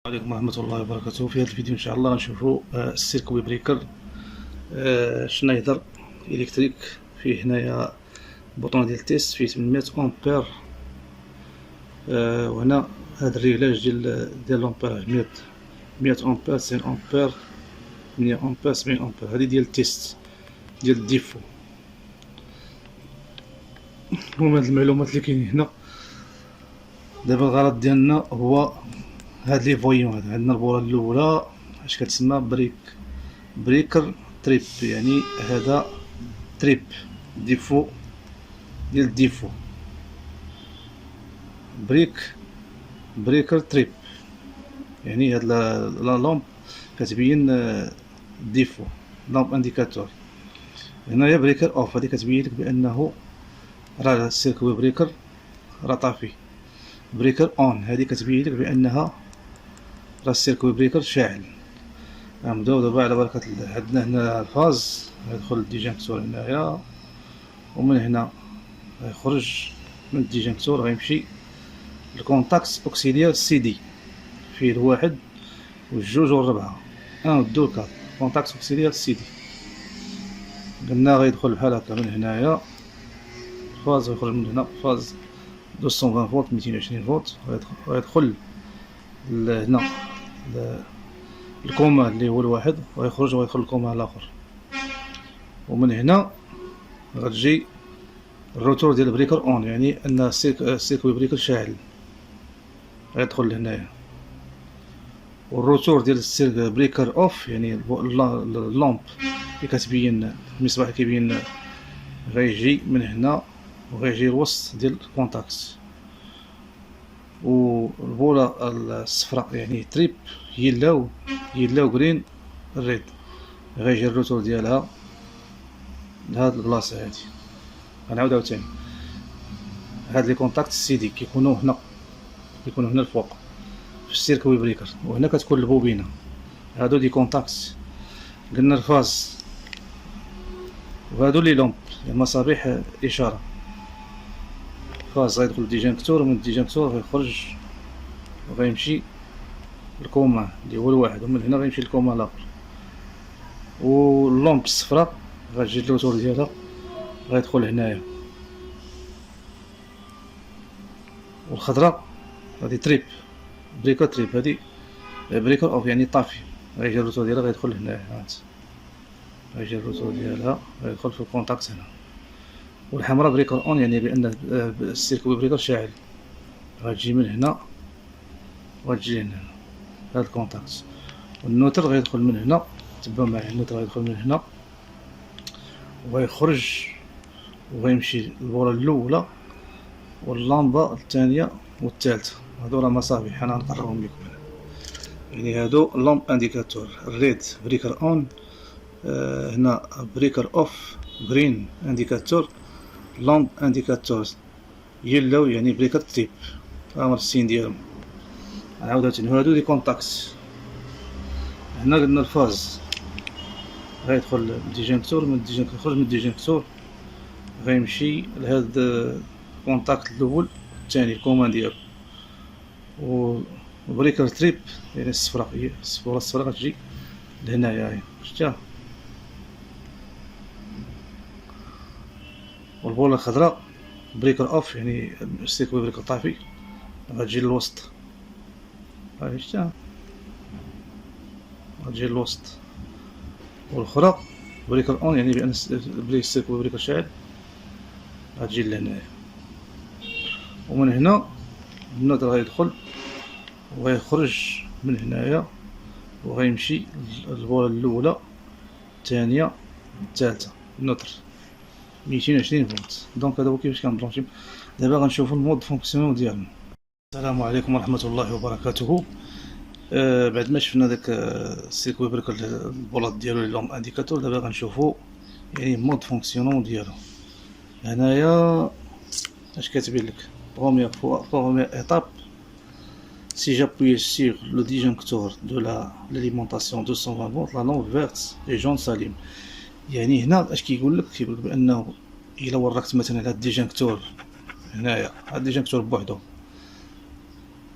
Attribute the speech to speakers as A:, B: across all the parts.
A: عليكم ورحمة الله وبركاته. في هذا الفيديو إن شاء الله غنشوفوا السيركوي بريكر شنايدر إلكتريك. فيه هنايا بوطون ديال تيست فيه 800 أمبير، وهنا هذا الريغلاج ديال لومبيراج 100 أمبير، 90 أمبير، 8 أمبير، 70 أمبير. هذه ديال التيست ديال الديفو. المهم هاد المعلومات اللي كاينين هنا دابا الغرض ديالنا هو هاد لي فويون. هاد عندنا البوله الاولى اش كتسمى بريكر تريب، يعني هذا تريب ديفو ديال الديفو، بريكر تريب، يعني هاد لا لامب كتبين ديفو، لامب انديكاتور. هنايا بريكر اوف، هادي كتبين لك بانه راه السيركوي بريكر راه طافي. بريكر اون هادي كتبين لك بانها راه السيركوي بريكر شاعل. غنبداو دابا على بركة الله. عندنا هنا الفاز غيدخل الديجانكتور هنايا، ومن هنا غيخرج من الديجانكتور غيمشي للكونتاكت اوكسيليير سي دي، فيه الواحد والجوج والربعة، ان و دو و كات، كونتاكت اوكسيليير سي دي. قلنا غيدخل بحال هكا من هنايا الفاز، غيخرج من هنا فاز 220 فولت 220 فولت، غيدخل هنا الكوما اللي هو الواحد، ويخرج ويدخل الكوما الاخر. ومن هنا غتجي الروتور ديال البريكر اون، يعني ان السيركوي بريكر شاعل، غيدخل لهنايا. والروتور ديال السيركوي بريكر اوف، يعني اللامب اللي كتبين المصباح اللي كيبين غيجي من هنا وغيجي الوسط ديال الكونتاكت. والبوله الصفراء يعني تريب يلاو جرين ريد، غيجي الروتور ديالها لهاد البلاصه هادي. غنعاود عاوتاني، هاد لي كونتاكت سي دي كيكونوا هنا الفوق في السيركوي بريكر، وهنا كتكون البوبينه. هادو دي كونتاكت. قلنا الفاز، وهادو لي لومب المصابيح اشاره. فاز غيدخل الديجانكتور، ومن الديجانكتور غيخرج وغيمشي الكوما اللي هو الواحد، ومن هنا غيمشي الكوما الاخر. واللومب الصفراء غتجي الروتور ديالها غيدخل هنايا، والخضراء هادي تريب بريكر تريب، هادي بريكر اوف يعني طافي. غيجي الروتور ديالها غيدخل هنايا، هانت غيجي الروتور ديالها غيدخل في الكونتاكت هنا. والحمراء بريكر اون، يعني بان السيركوي بريكر شاعل. غتجي من هنا وغتجي هنا هاد الكونتاكت. والنوتر غيدخل من هنا، تبعوا معايا، النوتر غيدخل من هنا وغيخرج وغيمشي البوله الاولى واللامبه الثانيه والثالثه. هادو راه مصابيح، انا نقربهم لكم هنا. يعني هادو لامب انديكاتور، الريد بريكر اون، هنا بريكر اوف جرين انديكاتور، لامب انديكاتور يلو يعني بريكر تيب. هما السين ديالهم. نعاود عاوتاني، هادو دي كونتاكت. هنا قلنا الفاز غيدخل الديجانكتور، من الديجانكتور يخرج من الديجانكتور غيمشي لهاد الكونتاكت الاول والثاني الكومان ديالو. وبريكر تريب يعني الصفراء، هي الصفورة الصفراء غتجي لهنايا، هاهي شفتها. والبوله الخضراء بريكر اوف، يعني السيركوي بريكر طافي، غتجي للوسط، هاهي شفتها، غتجي للوسط. والاخرى بريكر اون، يعني بان السيركوي بريكر شاعل، غتجي لهنايا. ومن هنا النوتر غيدخل وغيخرج من هنايا وغيمشي البوله الاولى الثانيه الثالثه، النوتر 220 فولت. دونك هذا هو كيفاش كنبرونشي. دابا غنشوفوا المود فونكسيون ديالنا. السلام عليكم ورحمه الله وبركاته. بعد ما شفنا داك السيركوي بريكر البولات ديالو لي لومب انديكاتور، دابا غنشوفوا يعني مود فونكسيونون ديالو. هنايا اش كتبين لك؟ première étape, si j'appuie sur le disjoncteur de l'alimentation 220 volts, la lampe verte et jaune s'allume. يعني هنا اش كيقول لك بانه الا وركت مثلا هاد الديجانكتور هنايا، هاد الديجانكتور بوحدو،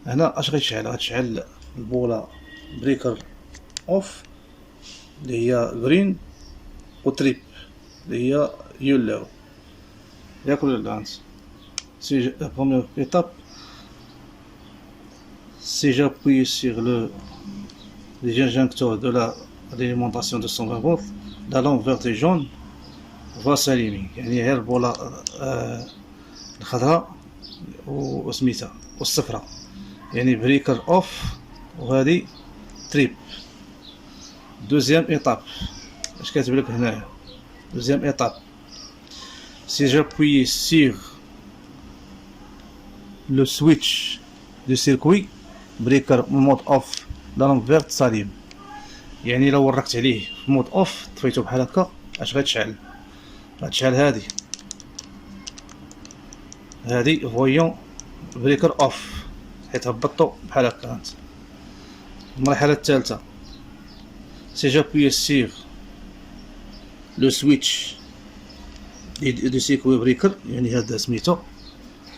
A: هنا اش غتشعل البوله بريكر اوف اللي هي جرين، وتريب اللي هي يلو. ياك ولا لا انت؟ Si la première étape, si j'appuie sur les injecteurs de l'alimentation de 120 volts, la lampe verte et jaune va s'allumer. يعني هي البوله الخضراء وسميتها والصفراء، يعني بريكر اوف وهذه تريب. دوزيام ايطاب اش كاتب لك هنايا؟ دوزيام ايطاب si j'appuie sur le switch du circuit breaker mode off la lampe verte s'allume. يعني لو ورقت عليه في مود اوف طفيتو بحال هكا اش غتشعل؟ غتشعل هادي فويون بريكر اوف، حيت هبطو بحال هكا. هانت المرحلة الثالثة سي جابوي سيغ لو سويتش دو سيكوي بريكر، يعني هذا سميتو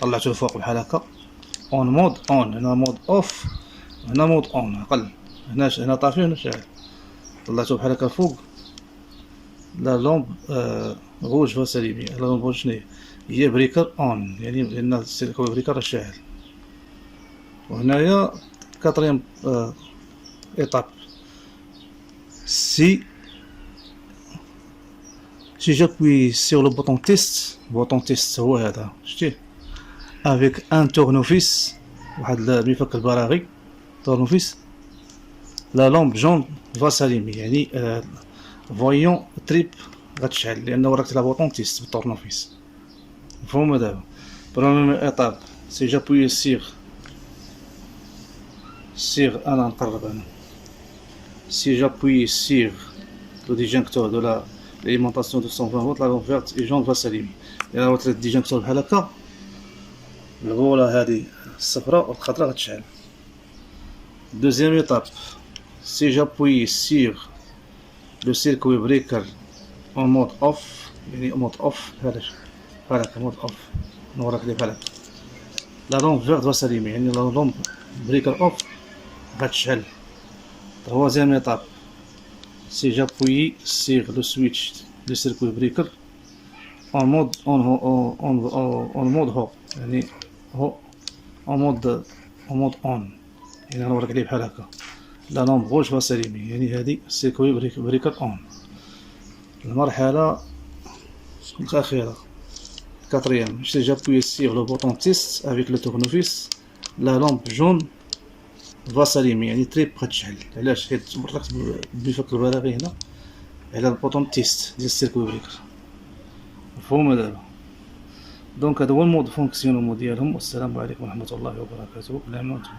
A: طلعتو الفوق بحال هكا اون مود اون، هنا مود اوف هنا مود اون اقل، هنا طافي هنا شاعل، طلعتو بحال هكا فوق. لا لومب روج فا ساليمي. لا لومب روج شناهي؟ هي بريكر اون، يعني لان السيكوي بريكر شاعل. وهنايا كاتريام étape si j'appuie sur le bouton test هو هذا شتيه avec un tournevis، واحد المفك البراغي tournevis، la lampe jaune va s'allumer، يعني voyant trip غتشعل لانه وركت لا بوطون تيست بالتورنوفيس. مفهوم دابا؟ première étape si j'appuie sur انا نقرب انا si j'appuie sur le disjoncteur de l'alimentation de 120 volts la lampe verte et jaune va s'allumer. إلا وريت الديجونكتور بحال هكا البوله هذه الصفراء والخضراء غتشعل. deuxième étape si j'appuie sur le circuit breaker en mode off، يعني mode off بحال هكا mode off نوريك ليه بحال هكا la lampe verte va s'allumer، يعني la lampe breaker off غتشعل. troisième étape si j'appuie sur le switch du circuit breaker en mode haut، يعني هو en mode on، يعني غنوريك عليه بحال هكا لا لامب غوج فا ساليمي، يعني هادي سيركوي بريكر اون. المرحلة الأخيرة quatrième si j'appuie sur le bouton test avec le tournevis la lampe jaune va s'allumer، يعني تريب غتشعل. علاش؟ حيت مرقت بمفك البلاغي هنا على البوطون تيست ديال السيركوي بريكر. مفهوم دابا؟ دونك هذا هو المود فونكسيونمون ديالهم. والسلام عليكم ورحمة الله وبركاته. بالعافية.